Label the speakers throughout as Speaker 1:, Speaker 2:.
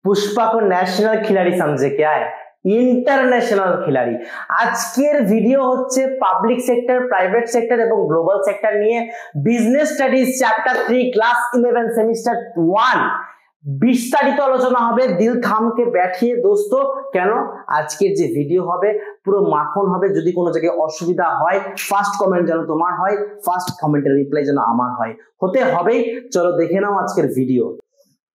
Speaker 1: पुष्पा को नेशनल खिलाड़ी समझे क्या है, इंटरनेशनल खिलाड़ी। আজকের ভিডিও হচ্ছে পাবলিক সেক্টর, প্রাইভেট সেক্টর এবং গ্লোবাল সেক্টর নিয়ে business studies chapter 3 class 11 semester 1 বিস্তারিত আলোচনা হবে। দিল থামকে बैठिए दोस्तों, কেন আজকের যে ভিডিও হবে পুরো মাখন হবে। যদি কোনো জায়গায় অসুবিধা হয় ফার্স্ট কমেন্ট যেন তোমার হয়, ফার্স্ট কমেন্টের রিপ্লাই যেন আমার হয়, হতে হবেই। চলো দেখে নাও আজকের ভিডিও।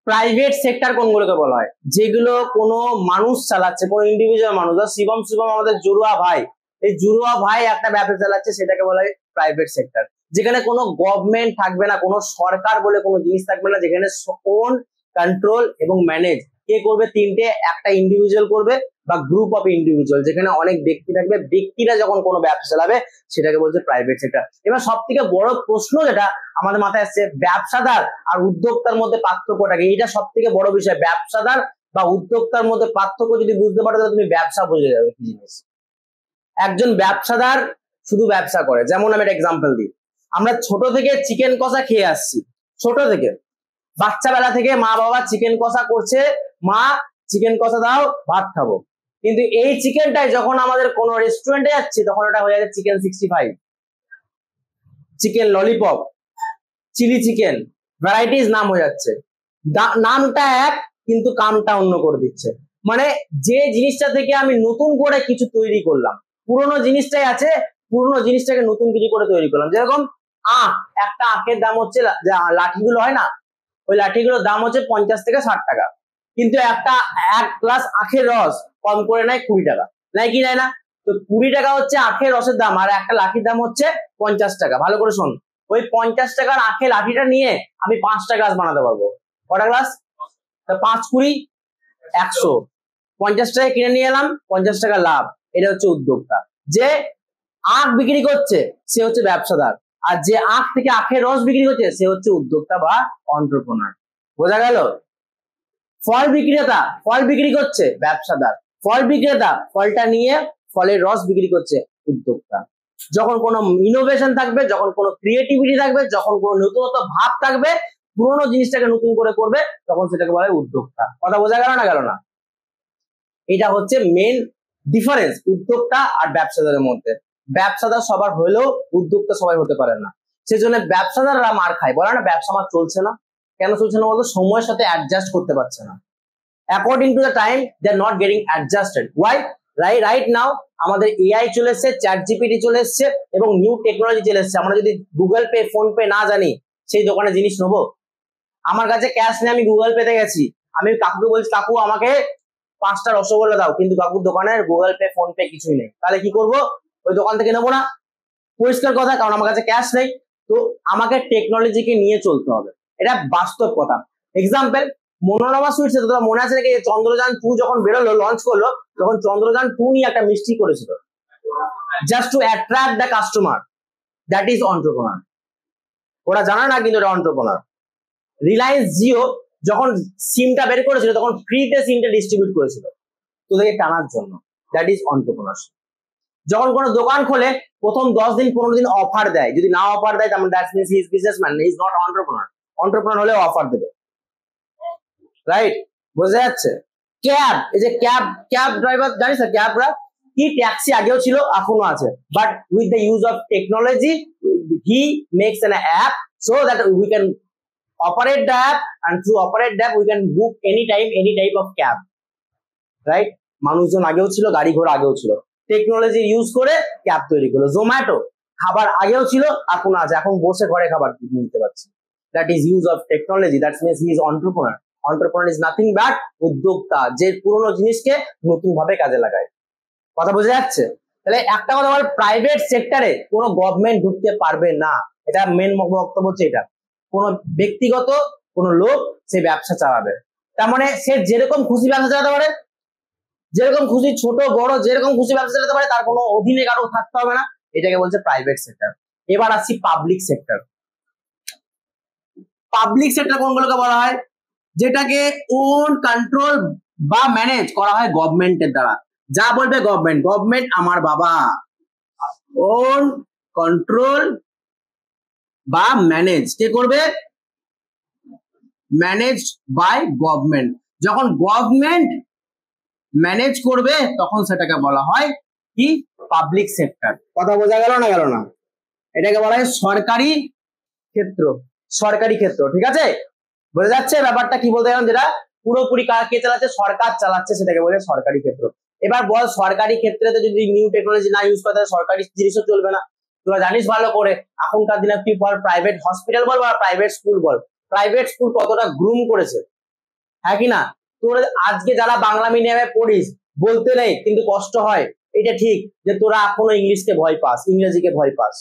Speaker 1: প্রাইভেট সেক্টর কোনগুলোকে বলা হয়? যেগুলো কোনো মানুষ চালাচ্ছে, কোনো ইন্ডিভিজুয়াল মানুষ। শিবম আমাদের জুড়ুয়া ভাই, এই জুড়ুয়া ভাই একটা ব্যবসা চালাচ্ছে, সেটাকে বলা হয় প্রাইভেট সেক্টর। যেখানে কোনো গভর্নমেন্ট থাকবে না, কোনো সরকার বলে কোনো জিনিস থাকবে না, যেখানে ওন, কন্ট্রোল এবং ম্যানেজ কে করবে? তিনটে, একটা ইন্ডিভিজুয়াল করবে বা গ্রুপ অফ ইন্ডিভিজুয়াল। যেখানে অনেক ব্যক্তি থাকবে, ব্যক্তিরা যখন কোনো ব্যবসা চালাবে সেটাকে বলছে প্রাইভেট সেক্টর। এবার সব থেকে বড় প্রশ্ন যেটা আমাদের মাথায় আসছে, ব্যবসাদার আর উদ্যোক্তার মধ্যে পার্থক্যটা কি? এটা সব থেকে বড় বিষয়। ব্যবসাদার বা উদ্যোক্তার মধ্যে পার্থক্য যদি বুঝতে পারো তাহলে তুমি ব্যবসা বুঝে যাবে কি জিনিস। একজন ব্যবসাদার শুধু ব্যবসা করে, যেমন আমি একটা এক্সাম্পল দিই। আমরা ছোট থেকে চিকেন কষা খেয়ে আসছি, ছোট থেকে বাচ্চা বেলা থেকে মা বাবা চিকেন কষা করছে, মা চিকেন কষা দাও ভাত খাবো। কিন্তু এই চিকেনটাই যখন আমাদের কোনো রেস্টুরেন্টে যাচ্ছি তখন ওটা হয়ে যাচ্ছে chicken 65, chicken lollipop, chilli chicken, varieties নাম হয়ে যাচ্ছে। নামটা এক কিন্তু কামটা অন্য করে দিচ্ছে। মানে যে জিনিসটা থেকে আমি নতুন করে কিছু তৈরি করলাম, পুরোনো জিনিসটাই আছে, পুরোনো জিনিসটাকে নতুন কিছু করে তৈরি করলাম। যেরকম আখ, একটা আখের দাম হচ্ছে, লাঠিগুলো হয় না, ওই লাঠিগুলোর দাম হচ্ছে 50 থেকে 60 টাকা, কিন্তু এক গ্লাস আখের রস কম করে নেয় 20 টাকা, নেয় কি নেয় না? তো 20 টাকা হচ্ছে আখের রসের দাম, আর একটা লাঠির দাম হচ্ছে 50 টাকা। ভালো করে শোন, ওই 50 টাকার আখের লাঠিটা নিয়ে আমি 5টা গ্লাস বানাতে পারবো। কটা গ্লাস? 5 20 100। 50 টাকা কিনে নিয়ে এলাম, 50 টাকা লাভ। এটা হচ্ছে উদ্যোক্তা। যে আখ বিক্রি করছে সে হচ্ছে ব্যবসাদার, আর যে আখ থেকে আখের রস বিক্রি করছে সে হচ্ছে উদ্যোক্তা বা এন্টারপ্রেনার। বোঝা গেল? ফল বিক্রেতা ফল বিক্রি করছে ব্যবসাদার, ফল বিক্রেতা ফলটা নিয়ে ফলের রস বিক্রি করছে উদ্যোক্তা। যখন কোনো ইনোভেশন থাকবে, যখন কোনো ক্রিয়েটিভিটি থাকবে, যখন কোনো নতুনত্ব ভাব থাকবে, পুরোনো জিনিসটাকে নতুন করে করবে, তখন সেটাকে বলা হয় উদ্যোক্তা। কথা বোঝা গেল না গেল না? এটা হচ্ছে মেন ডিফারেন্স উদ্যোক্তা আর ব্যবসাদারের মধ্যে। ব্যবসাদার সবার হলেও উদ্যোক্তা সবাই হতে পারে না। সেজন্য ব্যবসাদাররা মার খায়, বলে না ব্যবসা আমার চলছে না। কেন চলছে না বলতো? সময়ের সাথে অ্যাডজাস্ট করতে পারছে না। According to the time they are not getting adjusted. Why? Right now আমাদের এআই চলে এসছে, চ্যাট জিপিটি চলে এসছে এবং নিউ টেকনোলজি চলে এসছে। আমরা যদি গুগল পে, ফোন পে না জানি, সেই দোকানে জিনিস নেবো? আমার কাছে ক্যাশ নেই, আমি গুগল পেতে গেছি, আমি কাকুকে বলছি কাকু আমাকে 5টা রসগোল্লা দাও, কিন্তু কাকুর দোকানে গুগল পে, ফোন পে কিছুই নেই। তাহলে কি করব? ওই দোকান থেকে নেবো না। পরিষ্কার কথা, কারণ আমার কাছে ক্যাশ নেই। তো আমাকে টেকনোলজিকে নিয়ে চলতে হবে, এটা বাস্তব কথা। এক্সাম্পল, মনোরমা সুইটস, তোমরা মনে আছে নাকি চন্দ্রযান 2 যখন বেরোলো, লঞ্চ করলো, তখন চন্দ্রযান 2 নিয়ে একটা মিষ্টি করেছিল, just two attract the customer. That is entrepreneur. ওরা জানা না কিন্তু এটা এন্টারপ্রেনার। রিলায়েন্স জিও যখন সিমটা বের করেছিল তখন ফ্রিতে সিমটা ডিস্ট্রিবিউট করেছিল তোদেরকে টানার জন্য। That is entrepreneurship. যখন কোনো দোকান খোলে প্রথম 10 দিন 15 দিন অফার দেয়, যদি না অফার দেয় তাহলে that means he is businessman, he is not entrepreneur. Entrepreneur হলে অফার দেবে, রাইট? বোঝা যাচ্ছে? ক্যাব, এই যে ক্যাব ড্রাইভার, জানিস না ক্যাবরা কি? ট্যাক্সি আগেও ছিল, এখনো আছে, but with the use of technology he makes an app so that we can operate the app, and through operate the app we can book anytime any type of cab, right? মানুষজন আগেও ছিল, গাড়ি ঘোড়া আগেও ছিল, technology use করে cab তৈরি করলো। জোম্যাটো খাবার আগেও ছিল, এখন আছে, এখন বসে ঘরে খাবার নিতে পারছি। That is use of technology, that means he is entrepreneur. Entrepreneur is nothing but উদ্যোক্তা, যে পুরোনো জিনিসকে নতুন ভাবে কাজে লাগায়। কথা বোঝা যাচ্ছে? তাহলে একটা কথা বল, প্রাইভেট সেক্টরে কোনো গভর্নমেন্ট ঢুকতে পারবে না। এটা মেন বক্তব্য হচ্ছে এটা। কোন ব্যক্তিগত কোন লোক সে ব্যবসা চালাবে, তার মানে সে যেরকম খুশি ব্যবসা চালাতে পারে, যেরকম খুশি, ছোট বড় যেরকম খুশি ব্যবসা চালাতে পারে, তার কোনো অধীনে কারো থাকতে হবে না। এটাকে বলছে প্রাইভেট সেক্টর। এবার আসছি পাবলিক সেক্টর। পাবলিক সেক্টর কোনগুলোকে বলা হয়? যেটাকে ওন, কন্ট্রোল বা ম্যানেজ করা হয় গভর্নমেন্টের দ্বারা। যা বলবে গভর্নমেন্ট, গভর্নমেন্ট আমার বাবা। ওন, কন্ট্রোল বা ম্যানেজ কে করবে? Managed by government. যখন গভর্নমেন্ট ম্যানেজ করবে তখন সেটাকে বলা হয় কি পাবলিক সেক্টর। কথা বোঝা গেল না গেল না? এটাকে বলা হয় সরকারি ক্ষেত্র, সরকারি ক্ষেত্র। ঠিক আছে, বোঝা যাচ্ছে ব্যাপারটা কি বলতে গেলাম? যেটা পুরোপুরি কে চালাচ্ছে? সরকার চালাচ্ছে, সেটাকে বলে সরকারি ক্ষেত্র। এবার বল সরকারি ক্ষেত্রে যদি নিউ টেকনোলজি না ইউজ করে তাহলে সরকারি জিনিসও চলবে না। তোরা জানিস ভালো করে এখনকার দিনে তুই বল প্রাইভেট হসপিটাল বল বা প্রাইভেট স্কুল বল, প্রাইভেট স্কুল কতটা গ্রুম করেছে, হ্যাঁ কি না? তোর আজকে যারা বাংলা মিডিয়ামে পড়িস বলতে নেই, কিন্তু কষ্ট হয়, এটা ঠিক যে তোরা এখনো ইংলিশকে ভয় পাস, ইংরেজিকে ভয় পাস।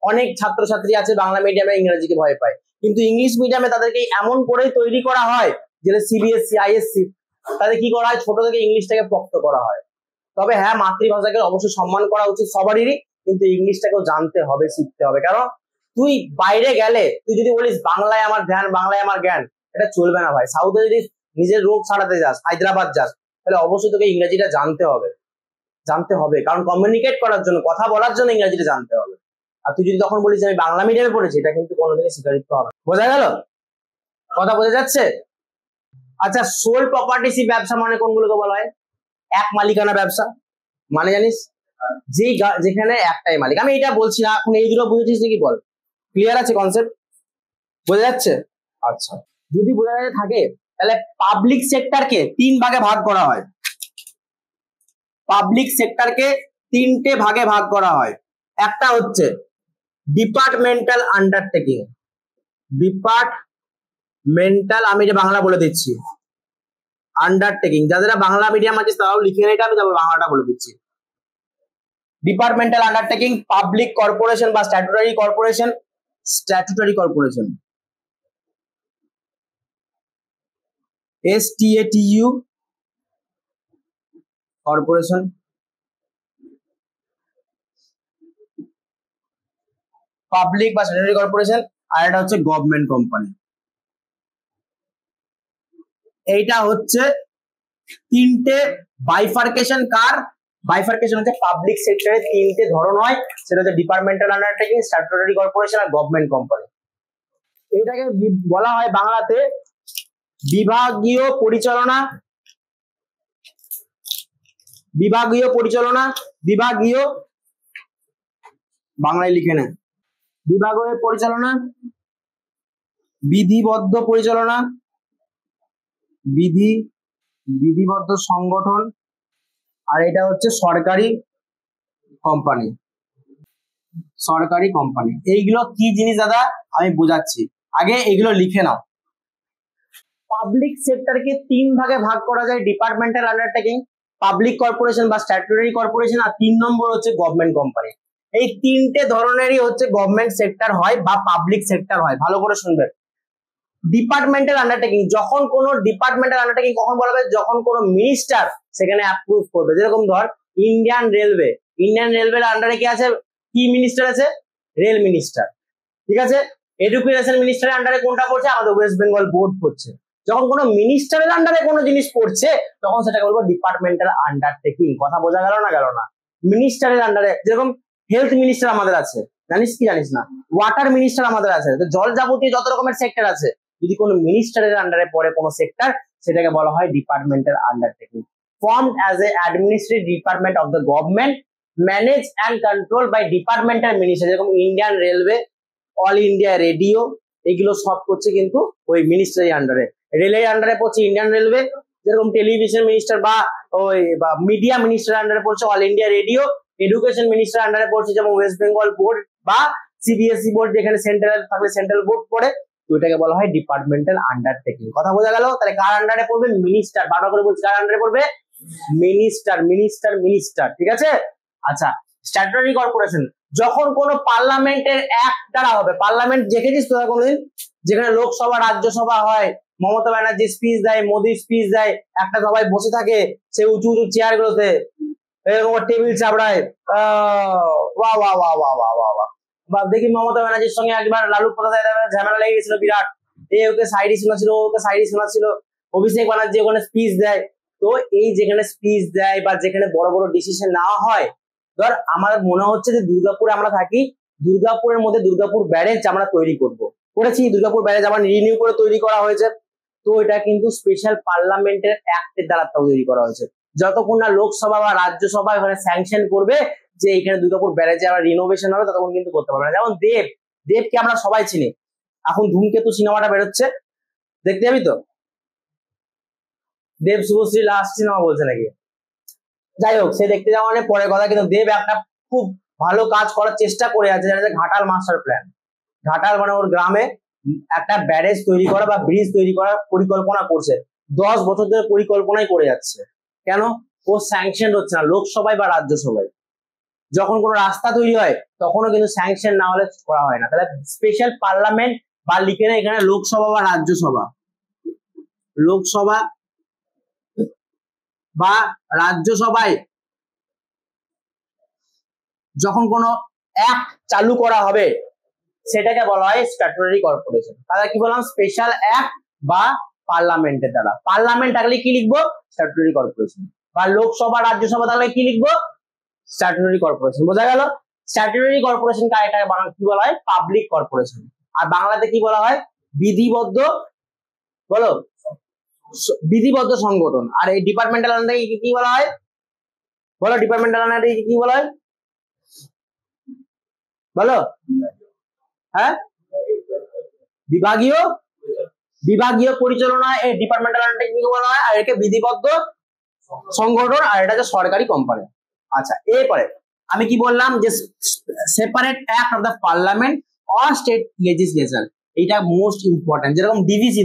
Speaker 1: অনেক ছাত্রছাত্রী আছে বাংলা মিডিয়ামে ইংরেজিকে ভয় পায়, কিন্তু ইংলিশ মিডিয়ামে তাদেরকে এমন করেই তৈরি করা হয়, যেটা সিবিএসসি আইএসসি, তাদের কি করা হয় ছোট থেকে ইংলিশটাকে পোক্ত করা হয়। তবে হ্যাঁ, মাতৃভাষাকে অবশ্যই সম্মান করা উচিত সবারই, কিন্তু ইংলিশটাকেও জানতে হবে, শিখতে হবে। কারণ তুই বাইরে গেলে তুই যদি বলিস বাংলায় আমার ধ্যান, বাংলায় আমার জ্ঞান, এটা চলবে না ভাই। সাউথে যদি নিজের রোগ সারাতে যাস, হায়দ্রাবাদ যাস, তাহলে অবশ্যই তোকে ইংরেজিটা জানতে হবে, জানতে হবে। কারণ কমিউনিকেট করার জন্য, কথা বলার জন্য ইংরেজিটা জানতে হবে। আর তুই যদি তখন বলিস আমি বাংলা মিডিয়ামে পড়েছি, এটা কিন্তু কোনোদিনই স্বীকারিত হবে। বোঝা গেল? কথা বোঝা যাচ্ছে? আচ্ছা, সোল প্রপার্টিসি ব্যবসা মানে কোনগুলোকে বলা হয়? এক মালিকানা ব্যবসা মানে জানিস? যেখানে একটাই মালিক। আমি এটা বলছি না, এখন এই দুটো বুঝেছিস নাকি বল? ক্লিয়ার আছে কনসেপ্ট? বোঝা যাচ্ছে? আচ্ছা, যদি বোঝা যায় থাকে তাহলে পাবলিক সেক্টরকে তিন ভাগে ভাগ করা হয়। পাবলিক সেক্টরকে তিনটে ভাগে ভাগ করা হয়। একটা হচ্ছে ডিপার্টমেন্টাল আন্ডারটেকিং। ডিপার্টমেন্টাল, আমি এটা বাংলা বলে দিচ্ছি, আন্ডারটেকিং। যাদের বাংলা মিডিয়াম আছে তারাও লিখে নেই, আমি তবে বাংলাটা বলে দিচ্ছি। ডিপার্টমেন্টাল আন্ডারটেকিং, পাবলিক কর্পোরেশন বা statutory corporation, statutory corporation, STATU corporation, public বা স্ট্যাটুটরি কর্পোরেশন, আর এটা হচ্ছে গভর্নমেন্ট কোম্পানি। এইটা হচ্ছে তিনটে বাইফার্কেশন। কার বাইফার্কেশন? হচ্ছে পাবলিক সেক্টরে তিনটে ধরন হয়, সেটা হচ্ছে ডিপার্টমেন্টাল আন্ডারটেকিং, স্ট্যাটুটরি কর্পোরেশন আর গভর্নমেন্ট কোম্পানি। এটাকে বলা হয় বাংলাতে বিভাগীয় পরিচালনা, বিভাগীয় পরিচালনা, বিভাগীয়, বাংলায় লিখে নেন, বিভাগীয় পরিচালনা, বিধিবদ্ধ পরিচালনা, বিধিবদ্ধ সংগঠন, আর এটা হচ্ছে সরকারি কোম্পানি। সরকারি কোম্পানি এইগুলো কি জিনিস দাদা আমি বোঝাচ্ছি, আগে এগুলো লিখে নাও। পাবলিক সেক্টরকে তিন ভাগে ভাগ করা যায়, ডিপার্টমেন্টাল আন্ডারটেকিং, পাবলিক কর্পোরেশন বা স্ট্যাটুটরি কর্পোরেশন, আর 3 নম্বর হচ্ছে গভর্নমেন্ট কোম্পানি। এই তিনটে ধরনেরই হচ্ছে গভর্নমেন্ট সেক্টর হয় বা পাবলিক সেক্টর হয়। ভালো করে শুনবেন। ডিপার্টমেন্টাল আন্ডারটেকিং, যখন কোন ডিপার্টমেন্টাল আন্ডারটেকিং কখন বলা হবে? যখন কোন মিনিস্টার সেখানে অ্যাপ্রুভ করবে। যেরকম ধর ইন্ডিয়ান রেলওয়ে, ইন্ডিয়ান রেলওয়ের আন্ডারে কি আছে? কি মিনিস্টার আছে? Rail minister. ঠিক আছে, এডুকেশন মিনিস্টারের আন্ডারে কোনটা পড়ছে? আমাদের ওয়েস্ট বেঙ্গল বোর্ড পড়ছে। যখন কোনো মিনিস্টারের আন্ডারে কোনো জিনিস পড়ছে তখন সেটাকে বলবো ডিপার্টমেন্টাল আন্ডারটেকিং। কথা বোঝা গেল না গেল না? মিনিস্টারের আন্ডারে যেরকম হেলথ মিনিস্টার আমাদের আছে, জানিস কি জানিস না? ওয়াটার মিনিস্টার আমাদের আছে, তো জল যাবতীয় যত রকমের সেক্টর আছে, যদি কোনো মিনিস্টারের আন্ডারে পড়ে কোনো সেক্টর, সেটাকে বলা হয় departmental undertaking. Formed as a administrative department of the government, managed and controlled by departmental ministry, যেরকম Indian railway, all India radio, এগুলো সব করছে কিন্তু ওই মিনিস্ট্রির আন্ডারে। রেলের আন্ডারে পড়ছে ইন্ডিয়ান রেলওয়ে, যেরকম টেলিভিশন মিনিস্টার বা ওই বা মিডিয়া মিনিস্টার আন্ডারে পড়ছে all India radio. Education minister আন্ডারে পড়ছে যেমন ওয়েস্ট বেঙ্গল বোর্ড বা সিবিএসই বোর্ড, যেখানে সেন্ট্রাল থাকলে সেন্ট্রাল বোর্ড পড়ে, তো এটাকে বলা হয় ডিপার্টমেন্টাল আন্ডারটেকিং। কথা বোঝা গেল? তাহলে কার আন্ডারে পড়বে? মিনিস্টার। বারবার করে বলছি, কার আন্ডারে পড়বে? Minister, minister, minister. ঠিক আছে। আচ্ছা, স্ট্যাটুটরি কর্পোরেশন, যখন কোন পার্লামেন্টের অ্যাক্ট দ্বারা হবে। পার্লামেন্ট দেখেছিস তোরা কোনদিন? যেখানে লোকসভা রাজ্যসভা হয়, মমতা ব্যানার্জি স্পিচ দেয়, মোদি স্পিচ দেয়, একটা সবাই বসে থাকে সে উঁচু উঁচু চেয়ার গুলোতে, এরকম টেবিল চাপড়ায়, ওয়া ওয়া ওয়া ওয়া ওয়া ওয়া ওয়া। বা দেখি মমতা ব্যানার্জির সঙ্গে একবার লালু প্রসাদ ঝামেলা লেগে গেছিল বিরাট, ওকে সাইডে শোনাছিল, ওকে সাইডে শোনাছিল। অভিষেক ব্যানার্জি ওখানে স্পিচ দেয়। তো এই যেখানে স্পিচ দেয় বা যেখানে বড় বড় ডিসিশন নেওয়া হয়, ধর আমার মনে হচ্ছে যে দুর্গাপুরে আমরা থাকি, দুর্গাপুরের মধ্যে দুর্গাপুর ব্যারেজ আমরা তৈরি করব, করেছি। দুর্গাপুর ব্যারেজ আবার রিনিউ করে তৈরি করা হয়েছে। তো এটা কিন্তু স্পেশাল পার্লামেন্টের অ্যাক্টের দ্বারা তৈরি করা হয়েছে। যতক্ষণ না লোকসভা বা রাজ্যসভা এখানে স্যাংশন করবে যে এখানে দুর্গাপুর ব্যারেজে আবার রিনোভেশন হবে, ততক্ষণ কিন্তু করতে পারবে না। যেমন দেবকে আমরা সবাই চিনি, এখন ধূমকেতু সিনেমাটা বেরোচ্ছে, দেখতে যাবি তো? দেব শুভশ্রী লাস্ট সিনেমা বলছে নাকি, যাই হোক সে দেখতে যাওয়া মানে পরের কথা, কিন্তু দেব একটা খুব ভালো কাজ করার চেষ্টা করে আছে, যেটা হচ্ছে ঘাটাল মাস্টার প্ল্যান। ঘাটাল মানে ওর গ্রামে একটা ব্যারেজ তৈরি করা বা ব্রিজ তৈরি করার পরিকল্পনা করছে, 10 বছর ধরে পরিকল্পনাই করে যাচ্ছে। কেন? ও স্যাংশন হচ্ছে না লোকসভায় বা রাজ্যসভায়। যখন কোনো রাস্তা তৈরি হয় তখনও কিন্তু স্যাংশন না হলে করা হয় না। তাহলে স্পেশাল পার্লামেন্ট বা লিখে না এখানে লোকসভা বা রাজ্যসভা, লোকসভা বা রাজ্যসভায় যখন কোনো অ্যাক্ট চালু করা হবে সেটাকে বলা হয় স্ট্যাটুটরি কর্পোরেশন। তাহলে কি বললাম? স্পেশাল অ্যাক্ট বা পার্লামেন্টের দ্বারা। পার্লামেন্ট থাকলে কি লিখবো? Statutory corporation. বা লোকসভা রাজ্যসভা থাকলে কি লিখবো? Statutory corporation. বোঝা গেল? স্ট্যাটুটরি কর্পোরেশন এটাকে কি বলা হয়? Public corporation. আর বাংলাতে কি বলা হয়? বিধিবদ্ধ, বলো, বিধিবদ্ধ সংগঠন। আর এই ডিপার্টমেন্টাল আন্ডারে কি বলা হয়? বলো, ডিপার্টমেন্টাল আন্ডারে কি বলা হয়? বলো। হ্যাঁ, বিভাগীয় পরিচালনা। এই ডিপার্টমেন্টাল আন্ডারটেকিং বলা হয়। আর একে বিধিবদ্ধ সংগঠন, আর এটা হচ্ছে সরকারি কোম্পানি। আচ্ছা, এরপরে আমি কি বললাম যে separate act of the parliament or state legislation, এটা মোস্ট ইম্পর্টেন্ট। যেরকম DVC,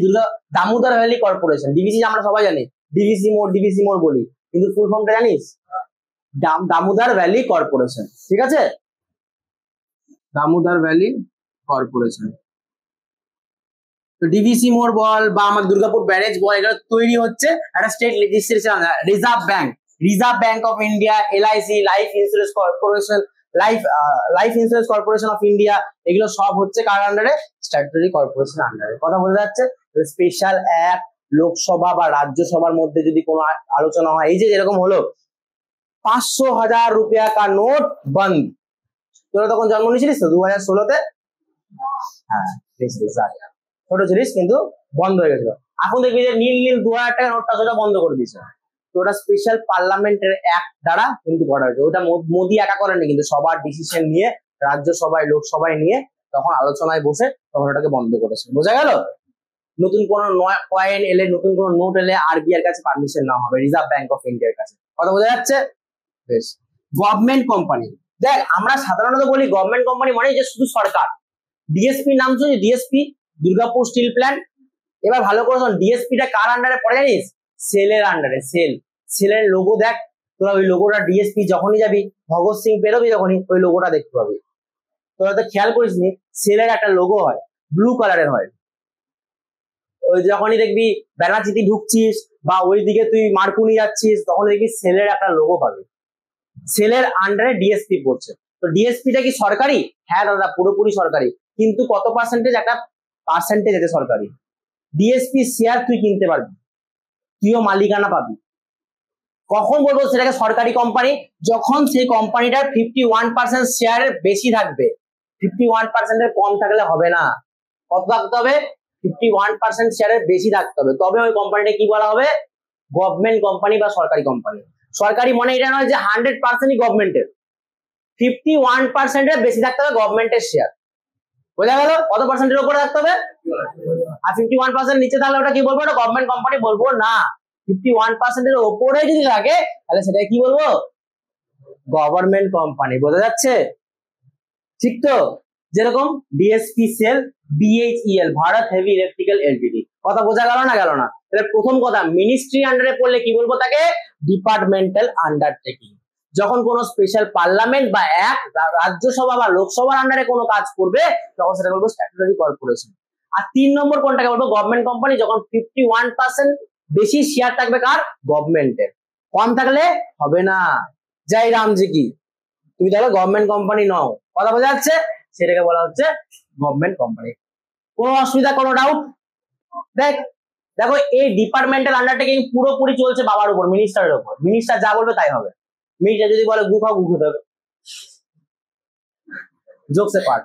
Speaker 1: Damodar valley corporation, DVC আমরা সবাই জানি, ডিভিসি মোড় বলি, কিন্তু ফুল ফর্মটা জানিস? Damodar valley corporation. ঠিক আছে, দামোদর ভ্যালি কর্পোরেশন। তো ডিভিসি মোড় বল বা আমার দুর্গাপুর ব্যারেজ বল, এটা তৈরি হচ্ছে একটা state legislation. Reserve bank of India, LIC, life insurance corporation of India, এগুলো সব হচ্ছে কার আন্ডারে? স্ট্যাটুটরি কর্পোরেশন আন্ডারে। কথা বোঝা যাচ্ছে? স্পেশাল অ্যাক্ট লোকসভা বা রাজ্যসভার মধ্যে যদি কোনো আলোচনা হয়, এই যে যেরকম হলো 500,000 রুপিয়া কা নোট বন্ধ, তোরা তখন জন্ম নিয়েছিলিস তো 2016-তে? হ্যাঁ, ছোট ছিলিস, কিন্তু বন্ধ হয়ে গেছিল। এখন দেখবি যে নীল 2000 টাকা নোটটা সেটা বন্ধ করে দিয়েছে। তো ওটা স্পেশাল পার্লামেন্টের অ্যাক্ট দ্বারা কিন্তু করা হয়েছে। ওটা মোদি একা করেনি, কিন্তু সবার ডিসিশন নিয়ে রাজ্যসভায় লোকসভায় নিয়ে তখন আলোচনায় বসে তখন ওটাকে বন্ধ করেছে। বোঝা গেল? নতুন কোন কয়েন এলে, নতুন কোন নোট এলে আরবিআই এর কাছে পারমিশন না হবে, রিজার্ভ ব্যাংক অফ ইন্ডিয়ার কাছে। কথা বোঝা যাচ্ছে? বেশ। গভর্নমেন্ট কোম্পানি, দেখ আমরা সাধারণত বলি গভর্নমেন্ট কোম্পানি মানে যে শুধু সরকার। ডিএসপি নাম শুনছিস? DSP, Durgapur steel plant. এবার ভালো করে শোন, ডিএসপি টা কার আন্ডারে পড়ে জানিস? সেলের আন্ডারে। সেলের লোগো দেখ তোরা, ওই লোগোটা ডিএসপি যখনই যাবি, ভগৎ সিং পেরোবি যখনই, ওই লোগোটা দেখতে পাবি। তোরা তো খেয়াল করিস নি, সেলের একটা লোগো হয়, ব্লু কালারের হয়। ওই যখনই দেখবি ব্যানাচিতি ঢুকছিস বা ওইদিকে তুই মারকুনি যাচ্ছিস, তখন দেখবি সেলের একটা লোগো পাবি। সেলের আন্ডারে ডিএসপি পড়ছে। তো ডিএসপিটা কি সরকারি? হ্যাঁ দাদা, পুরোপুরি সরকারি, কিন্তু কত পার্সেন্টেজ? একটা পার্সেন্টেজ আছে সরকারি। ডিএসপি শেয়ার তুই কিনতে পারবি, তুইও মালিকানা পাবি। কখন বলবো সেটাকে সরকারি কোম্পানি? যখন সেই কোম্পানিটার 51% শেয়ারের বেশি থাকবে। 51% এর কম থাকলে হবে না। কত থাকতে হবে? 51% শেয়ারের বেশি থাকতে হবে, তবে ওই কোম্পানিটা কি বলা হবে? গভর্নমেন্ট কোম্পানি বা সরকারি কোম্পানি। সরকারি মানে এটা নয় যে 100%ই গভর্নমেন্টের, 51% এর বেশি থাকতে হবে গভর্নমেন্টের শেয়ার। বোঝা গেল? কত পার্সেন্টের উপরে থাকতে হবে? আর 51% নিচে থাকলে ওটা কি বলবো? ওটা গভর্নমেন্ট কোম্পানি বলবো না। 51% এর উপরে যদি থাকে তাহলে সেটা কি বলবো? Government company. বোঝা যাচ্ছে? ঠিক তো? যেরকম DSP SAIL, BHEL, Bharat heavy electrical LTD. কথা বোঝা গেল না গেল না? তাহলে প্রথম কথা, মিনিস্ট্রি আন্ডারে পড়লে কি বলবো তাকে? Departmental undertaking. যখন কোনো স্পেশাল পার্লামেন্ট বা এক রাজ্যসভা বা লোকসভার আন্ডারে কোনো কাজ করবে তখন সেটা বলবো স্ট্যাটুটরি কর্পোরেশন। আর 3 নম্বর কোনটাকে বলবো? Government company. যখন 51% বেশি শেয়ার থাকবে কার? গভর্নমেন্টের। কম থাকলে হবে না। জয় রামজি কি, তুমি তাহলে গভর্নমেন্ট কোম্পানি নও। কথা বোঝা যাচ্ছে? সেটাকে বলা হচ্ছে গভর্নমেন্ট কোম্পানি। কোনো অসুবিধা, কোনো ডাউট? দেখো এই ডিপার্টমেন্টাল আন্ডারটেকিং পুরোপুরি চলছে বাবার উপর, মিনিস্টারের উপর। মিনিস্টার যা বলবে তাই হবে। মিনিস্টার যদি বলে গু খাও, গু খেতে হবে। জোকসে পার্ট।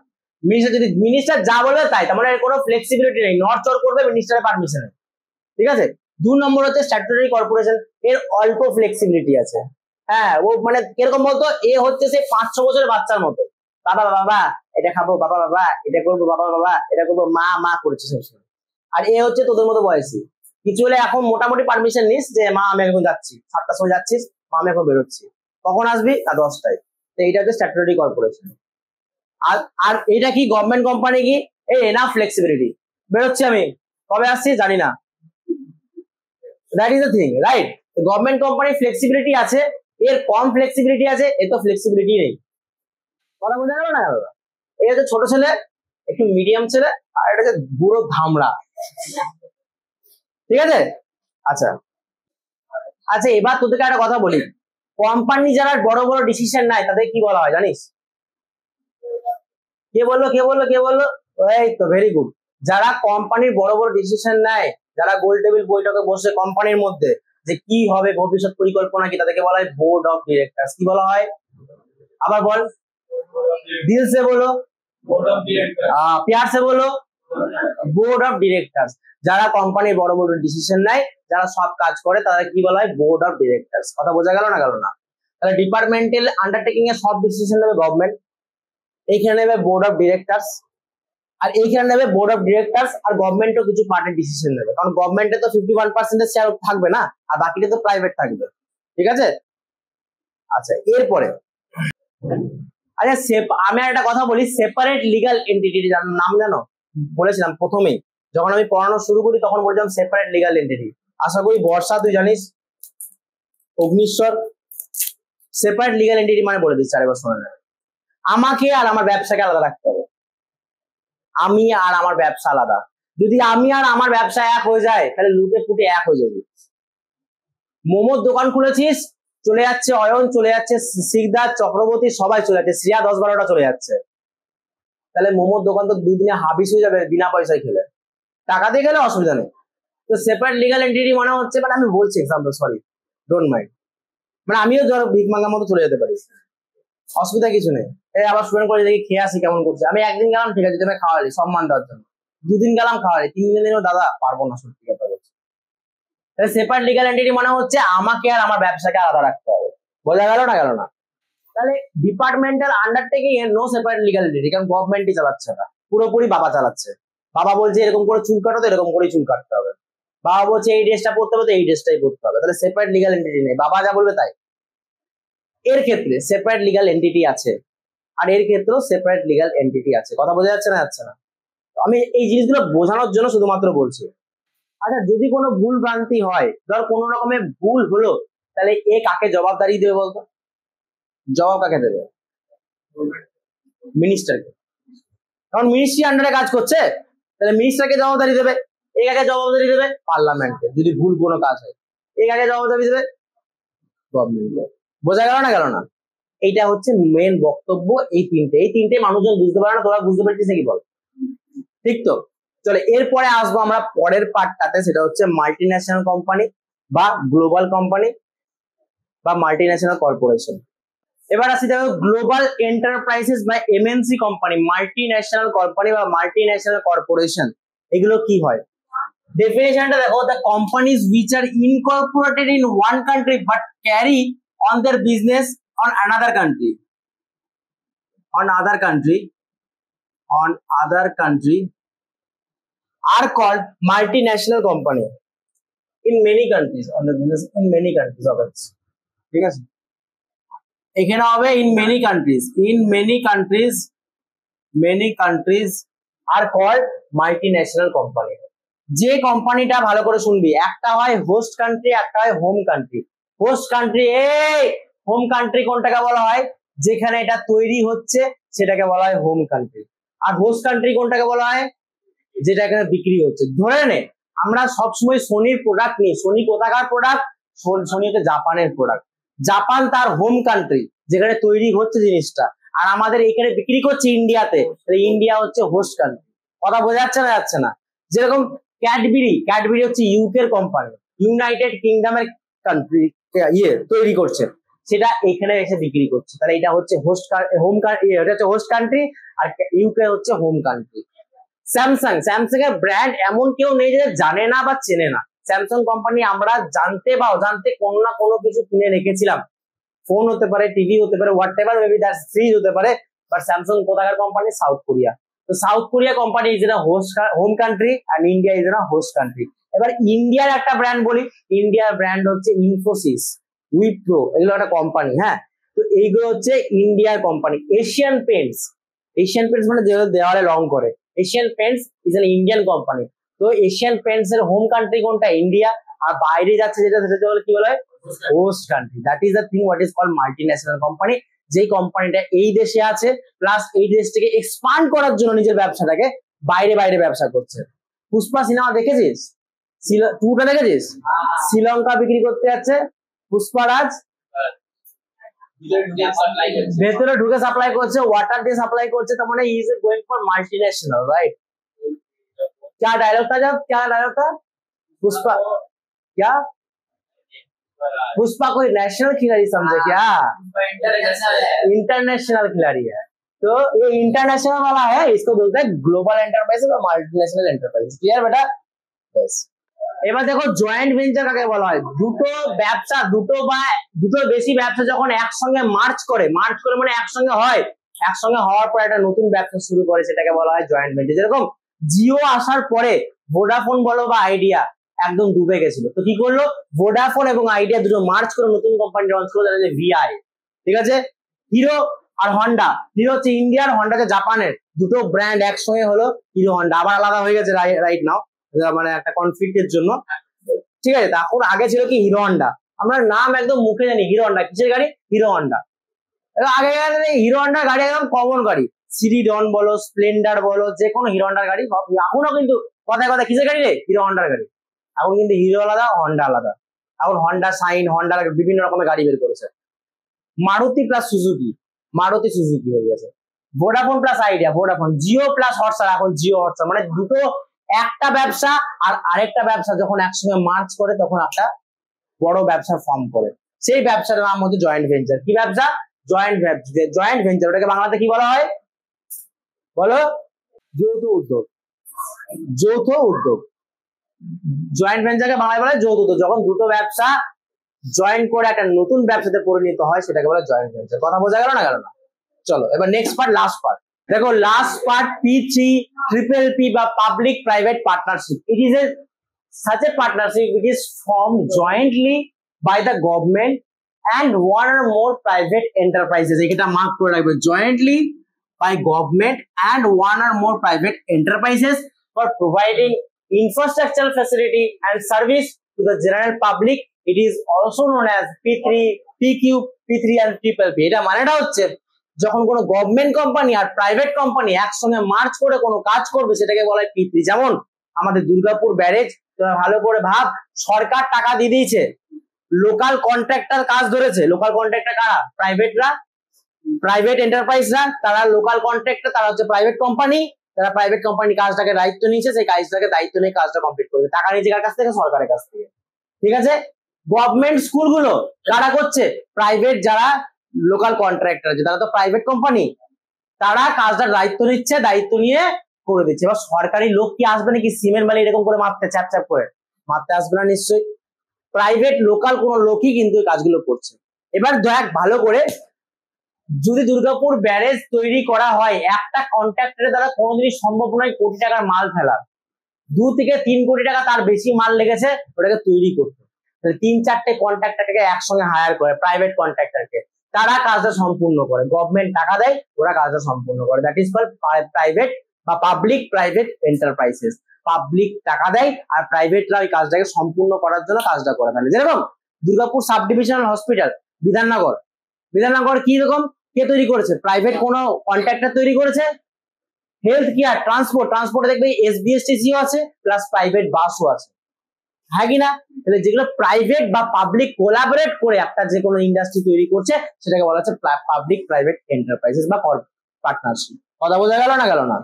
Speaker 1: মিনিস্টার যা বলবে তাই, তার মানে কোনো ফ্লেক্সিবিলিটি নেই, নড়চড় করবে মিনিস্টারের পারমিশনে। ঠিক আছে। 2 নম্বর হচ্ছে স্ট্যাটুটরি কর্পোরেশন, এর অল্প ফ্লেক্সিবিলিটি আছে। হ্যাঁ, ও মানে কিরকম বলতো, এ হচ্ছে সেই 5-6 বছরের বাচ্চার মতো, বাবা বাবা এটা খাবো, বাবা বাবা এটা করবো, বাবা বাবা এটা করবো, মা মা করছে সবসময়। আর এ হচ্ছে তোদের মতো বয়সী, কিছু হলে এখন মোটামুটি পারমিশন নিস যে মা আমি এখন যাচ্ছি, 7টার সময় যাচ্ছিস, মা আমি এখন বেরোচ্ছি, কখন আসবি? 10টায়। তো এইটা হচ্ছে স্ট্যাটুটরি কর্পোরেশন। আর আর এটা কি গভর্নমেন্ট কোম্পানি, কি এই এনাফ ফ্লেক্সিবিলিটি, বেরোচ্ছি আমি, কবে আসছি জানি না, that is the thing, right. Government company flexibility আছে, এর কম ফ্লেক্সিবিলিটি আছে, এর তো ফ্লেক্সিবিলিটি নেই। কথা বোঝা গেল না? এই হচ্ছে ছোট ছেলে, একটু মিডিয়াম ছেলে, আর এটা হচ্ছে বুড়ো ধামড়া, ঠিক আছে। আচ্ছা আচ্ছা, এবার তোদেরকে একটা কথা বলি, কোম্পানি যারা বড় বড় ডিসিশন নেয় তাদের কি বলা হয় জানিস? কে বললো কে বললো কে বললো? এই তো, ভেরি গুড। যারা কোম্পানির বড় বড় ডিসিশন নেয়, যারা গোল টেবিল বৈঠকে বসে কোম্পানির মধ্যে যে কি হবে ভবিষ্যৎ পরিকল্পনা কি, তাদেরকে বলা হয় বোর্ড অফ ডিরেক্টরস। কি বলা হয়? আবার বল, দিল সে বলো, প্যার সে বলো, বোর্ড অফ ডিরেক্টরস। যারা কোম্পানির বড় বড় ডিসিশন নেয়, যারা সব কাজ করে, তাদের কি বলা হয়? Board of directors. কথা বোঝা গেল না? গেল না? তাহলে ডিপার্টমেন্টাল আন্ডারটেকিং এর সব ডিসিশন নেবে গভর্নমেন্ট, এইখানে নেবে বোর্ড অফ ডিরেক্টরস, আর এইখানে নেবে বোর্ড অফ ডিরেক্টরস, আর গভর্নমেন্টও কিছু পার্টের ডিসিশন নেবে, কারণ গভর্নমেন্টে তো 51% শেয়ার থাকবে না, আর বাকিটা তো প্রাইভেট থাকবে, ঠিক আছে। আচ্ছা, এরপরে আচ্ছা আমি একটা কথা বলি, সেপারেট লিগাল এন্টিটির নাম জানো? বলেছিলাম প্রথমেই, যখন আমি পড়ানো শুরু করি তখন বলছিলাম সেপারেট লিগাল এন্টিটি। আশা করি বর্ষা তুই জানিস, অগ্নিশ্বর, সেপারেট লিগাল এন্টিটি মানে বলে দিচ্ছি আরেকবার শোনা যাবে। আমাকে আর আমার ব্যবসাকে আলাদা রাখতে হবে, আমি আর আমার ব্যবসা আলাদা। যদি আমি আর আমার ব্যবসা এক হয়ে যায়, তাহলে লুটে ফুটে এক হয়ে যাবে। মোমোর দোকান খুলেছিস, চলে যাচ্ছে অয়ন, চলে যাচ্ছে সিকদার, চক্রবর্তী, সবাই চলে যাচ্ছে, শ্রিয়া 10-12টা চলে যাচ্ছে, তাহলে মোমোর দোকান তো 2 দিনে হাবিস হয়ে যাবে বিনা পয়সায় খেলে, টাকা দিয়ে গেলে অসুবিধা নেই। তো সেপারেট লিগাল এন্টিটি মানে হচ্ছে, মানে আমি বলছি এক্সাম্পল, সরি ডোন্ট মাইন্ড, মানে আমিও ধরো ভিক মাঙ্গার মতো চলে যেতে পারি, অসুবিধা কিছু নেই। এই আবার স্টুডেন্ট করে দেখি খেয়ে আসি কেমন করছে, আমি একদিন গেলাম ঠিক আছে, তুমি খাওয়ালি সম্মান দেওয়ার জন্য, 2 দিন গেলাম খাওয়ালি, 3 দিনও দাদা পারবো না, সত্যি কথা বলছি। সেপারেট লিগাল এন্টিটি মানে হচ্ছে আমাকে আর আমার ব্যবসাকে আলাদা রাখতে হবে। বোঝা গেল না? গেল না? তাহলে ডিপার্টমেন্টাল আন্ডারটেকিং এর নো সেপারেট লিগাল এন্টিটি, কারণ গভর্নমেন্টই চালাচ্ছে না, পুরোপুরি বাবা চালাচ্ছে। বাবা বলছে এরকম করে চুল কাটো, তো এরকম করেই চুল কাটতে হবে, বাবা বলছে এই ড্রেসটা পড়তে হবে, তো এই ড্রেসটাই পড়তে হবে, তাহলে সেপারেট লিগাল এন্টিটি নেই, বাবা যা বলবে তাই। এর ক্ষেত্রে সেপারেট লিগাল এন্টিটি আছে, আর এর ক্ষেত্রেও সেপারেট লিগাল এন্টিটি আছে। কথা বোঝা যাচ্ছে না? যাচ্ছে না? আমি এই জিনিসগুলো বোঝানোর জন্য শুধুমাত্র বলছি। আচ্ছা, যদি কোনো ভুল ভ্রান্তি হয়, ধর কোনো রকমের ভুল হলো, তাহলে এ কাকে জবাবদারি দেবে বলতো? জবাব কাকে দেবে? মিনিস্টারকে, কারণ মিনিস্ট্রি আন্ডারে কাজ করছে, তাহলে মিনিস্টারকে জবাবদারি দেবে। এ কাকে জবাবদারি দেবে? পার্লামেন্টকে, যদি ভুল কোনো কাজ হয়। এ কাকে জবাবদারি দেবে? গভর্নমেন্টকে। বোঝা গেল না? গেল না? এইটা হচ্ছে মেন বক্তব্য। এই তিনটে মানুষজন বুঝতে পারে না, তোরা বুঝতে পারছিস নাকি বল? ঠিক তো? চলে এরপরে আসবো আমরা পরের পার্টটাতে, সেটা হচ্ছে মাল্টি ন্যাশনাল কোম্পানি বা গ্লোবাল কোম্পানি বা মাল্টি ন্যাশনাল কর্পোরেশন। এবার আসি দেখো, গ্লোবাল এন্টারপ্রাইজেস বা MNC company, multi national company বা মাল্টি ন্যাশনাল কর্পোরেশন, এগুলো কি হয়? ডেফিনেশনটা দেখো, the companies which are incorporated in one country but carry on their business on another country, on other country are called multinational company in many countries, on the business in many countries of it. ঠিক আছে, এখানে হবে in many countries are called multinational company। যে কোম্পানিটা ভালো করে শুনবি, একটা হয় হোস্ট কান্ট্রি, একটা হয় হোম কান্ট্রি। হোস্ট কান্ট্রি, এই হোম কান্ট্রি কোনটাকে বলা হয়? যেখানে এটা তৈরি হচ্ছে সেটাকে বলা হয় হোম কান্ট্রি। আর হোস্ট কান্ট্রি কোনটাকে বলা হয়? যেটা এখানে বিক্রি হচ্ছে। ধরে নে আমরা সবসময় সোনির প্রোডাক্ট নিই, সোনি কোথাকার প্রোডাক্ট? সোনি হচ্ছে জাপানের প্রোডাক্ট। জাপান তার হোম কান্ট্রি, যেখানে তৈরি হচ্ছে জিনিসটা, আর আমাদের এখানে বিক্রি করছে ইন্ডিয়াতে, ইন্ডিয়া হচ্ছে হোস্ট কান্ট্রি। কথা বোঝা যাচ্ছে না? যাচ্ছে না? যেরকম ক্যাডবেরি হচ্ছে ইউকের কোম্পানি, ইউনাইটেড কিংডমের কান্ট্রি তৈরি করছে, সেটা এখানে এসে বিক্রি করছে, তাহলে এটা হচ্ছে এটা হচ্ছে হোস্ট কান্ট্রি, আর ইউকে হচ্ছে হোম কান্ট্রি। স্যামসাং এর ব্র্যান্ড এমন কেউ নেই যে জানে না বা চেনে না। স্যামসাং কোম্পানি আমরা জানতে বা অজান্তে কোনো না কোনো কিছু কিনে রেখেছিলাম, ফোন হতে পারে, টিভি হতে পারে, whatever maybe that's fridge হতে পারে, বাট স্যামসাং কোথাকার কোম্পানি? South Korea. তো South Korea company is an host home country and India is an host country. এবার ইন্ডিয়ার একটা ব্র্যান্ড বলি, ইন্ডিয়ার ব্র্যান্ড হচ্ছে ইনফোসিস, উইপ্রো, এগুলো একটা কোম্পানি। হ্যাঁ, তো এইগুলো হচ্ছে ইন্ডিয়ার company. Asian Paints, Asian Paints মানে যেগুলো দেওয়ালে রং করে, Asian Paints is an Indian company. তো এশিয়ান পেন্টস এর হোম কান্ট্রি কোনটা? ইন্ডিয়া। আর বাইরে যাচ্ছে যেটা, সেটা বলে কি বলা হয়? Host country. That is the thing what is called multinational company. যেই কোম্পানিটা এই দেশে আছে প্লাস এই দেশটাকে এক্সপান্ড করার জন্য নিজের ব্যবসাটাকে বাইরে বাইরে ব্যবসা করছে। পুষ্পা সিনেমা দেখেছিস? টুটা দেখেছিস? শ্রীলঙ্কা বিক্রি করতে যাচ্ছে পুষ্পারাজ, ভেতরে ঢুকে সাপ্লাই করছে, ওয়াটার দিয়ে সাপ্লাই করছে, তার মানে is going for multinational, right? क्या डायलॉग था जब, क्या डायलॉग था? पुष्पा क्या? पुष्पा कोई नेशनल खिलाड़ी समझे क्या? इंटरनेशनल खिलाड़ी है। तो ये इंटरनेशनल वाला है, इसको बोलते हैं ग्लोबल एंटरप्राइज और मल्टीनेशनल एंटरप्राइज। क्लियर बेटा? यस। এবার দেখো জয়েন্ট ভেঞ্চার কাকে বলা হয়? দুটো ব্যবসা, দুটো বা দুটো বেশি ব্যবসা যখন একসঙ্গে মার্চ করে মানে একসঙ্গে হয়, একসঙ্গে হওয়ার পর একটা নতুন ব্যবসা শুরু করে, সেটাকে বলা হয় জয়েন্ট ভেঞ্চার। যেরকম জিও আসার পরে ভোডাফোন বলো বা আইডিয়া একদম ডুবে গেছিল, তো কি করলো? ভোডাফোন এবং আইডিয়া দুটো মার্চ করে নতুন কোম্পানি লঞ্চ করলো, যেটা হচ্ছে ভিআই। ঠিক আছে? হিরো আর হন্ডা, হিরো হচ্ছে ইন্ডিয়ার, হন্ডা হচ্ছে জাপানের, দুটো ব্র্যান্ড একসঙ্গে হলো হিরো হন্ডা। আবার আলাদা হয়ে গেছে রাইট নাও, মানে একটা কনফ্লিক্টের জন্য। ঠিক আছে? তখন আগে ছিল কি হিরো হন্ডা, আমরা নাম একদম মুখে জানি হিরো হন্ডা, কিসের গাড়ি? Hero Honda. আগে হিরো হন্ডার গাড়ি একদম কমন গাড়ি, সিরিডন বলো, স্প্লেন্ডার বলো, যে কোনো হিরো হন্ডার গাড়ি। এখনো কিন্তু কথায় কথায় কিসের গাড়ি রে? হিরো হন্ডার গাড়ি। এখন কিন্তু হিরো আলাদা, হন্ডা আলাদা। এখন হন্ডা সাইন, হন্ডার বিভিন্ন রকমের গাড়ি বের করেছে। Maruti plus Suzuki, Maruti Suzuki হয়ে গেছে। Vodafone plus idea, Vodafone. Jio plus Hotstar, এখন জিও হটস্টার। মানে দুটো, একটা ব্যবসা আর আরেকটা ব্যবসা যখন একসঙ্গে মার্চ করে তখন একটা বড় ব্যবসা ফর্ম করে, সেই ব্যবসার নাম হচ্ছে জয়েন্ট ভেঞ্চার। কি ব্যবসা? Joint venture. ওটাকে বাংলাতে কি বলা হয় বলো? যৌথ উদ্যোগ, যৌথ উদ্যোগ। জয়েন্ট ভেঞ্চারকে বাংলায় বলে যৌথ উদ্যোগ। যখন দুটো ব্যবসা জয়েন করে একটা নতুন ব্যবসাতে পরিণত হয়, সেটাকে বলে জয়েন্ট ভেঞ্চার। কথা বোঝা গেল না? গেল না? চলো এবার নেক্সট পার্ট, লাস্ট পার্ট দেখো। Last part P3 triple P বা public private partnership. It is a such a partnership which is formed jointly by the government and one or more private enterprises. এটা mark করে রাখবে, jointly by government and one or more private enterprises for providing infrastructural facility and service to the general public. It is also known as P3, PQ, P3 and triple P. এটা মানেটা হচ্ছে যখন কোনো government company আর private company একসঙ্গে March করে কোনো কাজ করবে, সেটাকে বলা হয় P3। যেমন আমাদের দুর্গাপুর ব্যারেজ, তোমরা ভালো করে ভাব, সরকার টাকা দিয়ে দিয়েছে, লোকাল কন্ট্রাক্টর কাজ ধরেছে। লোকাল কন্ট্রাক্টর কারা? প্রাইভেটরা, প্রাইভেট এন্টারপ্রাইজরা, তারা লোকাল কন্ট্রাক্টর, তারা হচ্ছে প্রাইভেট কোম্পানি। তারা প্রাইভেট কোম্পানি কাজটাকে দায়িত্ব নিয়েছে, সেই কাজটাকে দায়িত্ব নিয়ে কাজটা কমপ্লিট করেছে। টাকা নিয়েছে কার কাছ থেকে? সরকারের কাছ থেকে। ঠিক আছে? গভর্নমেন্ট স্কুলগুলো কারা করছে? প্রাইভেট, যারা লোকাল কন্ট্রাক্টর আছে তারা তো প্রাইভেট কোম্পানি, তারা কাজটার দায়িত্ব নিচ্ছে, দায়িত্ব নিয়ে করে দিচ্ছে। এবার সরকারি লোক কি আসবে নাকি সিমেন্ট বালি এরকম করে মারতে, চ্যাপ চ্যাপ করে মারতে আসবে না নিশ্চয়ই। প্রাইভেট লোকাল কোন লোকই কিন্তু এই কাজগুলো করছে। এবার দেখ ভালো করে, যদি দুর্গাপুর ব্যারেজ তৈরি করা হয়, একটা কন্ট্রাক্টরের দ্বারা কোনোদিনই সম্ভব নয় কোটি টাকার মাল ফেলা। 2 থেকে 3 কোটি টাকা তার বেশি মাল লেগেছে ওটাকে তৈরি করতে। 3-4টে কন্ট্রাক্টরকে একসঙ্গে হায়ার করে, প্রাইভেট কন্ট্রাক্টরকে, তারা কাজটা সম্পূর্ণ করে। গভর্নমেন্ট টাকা দেয়, ওরা কাজটা সম্পূর্ণ করে। দ্যাট ইজ কল্ড প্রাইভেট বা পাবলিক প্রাইভেট এন্টারপ্রাইজেস। পাবলিক টাকা দেয় আর প্রাইভেটরা ওই কাজটাকে সম্পূর্ণ করার জন্য কাজটা করে ফেলে। যেরকম Durgapur sub divisional hospital, Bidhannagar, Bidhannagar কি রকম কে তৈরি করেছে? প্রাইভেট কোন কন্ট্রাক্টর তৈরি করেছে। হেলথ কেয়ার, ট্রান্সপোর্টে দেখবে SBSTCও আছে প্লাস প্রাইভেট বাসও আছে, হ্যাঁ কি না? তাহলে যেগুলো প্রাইভেট বা পাবলিক কোলাবোরেট করে একটা যে কোনো ইন্ডাস্ট্রি তৈরি করছে, সেটাকে বলা হচ্ছে পাবলিক প্রাইভেট এন্টারপ্রাইজেস বা পার্টনারশিপ। কথা বোঝা গেল না? গেল না?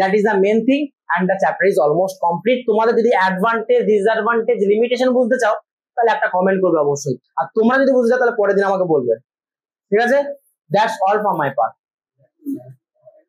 Speaker 1: That is the main thing and the chapter is almost complete. তোমাদের যদি অ্যাডভান্টেজ, ডিসঅ্যাডভান্টেজ, লিমিটেশন বুঝতে চাও তাহলে একটা কমেন্ট করবে অবশ্যই, আর তোমরা যদি বুঝতে চাও তাহলে পরের দিন আমাকে বলবে। ঠিক আছে? That's all from my part.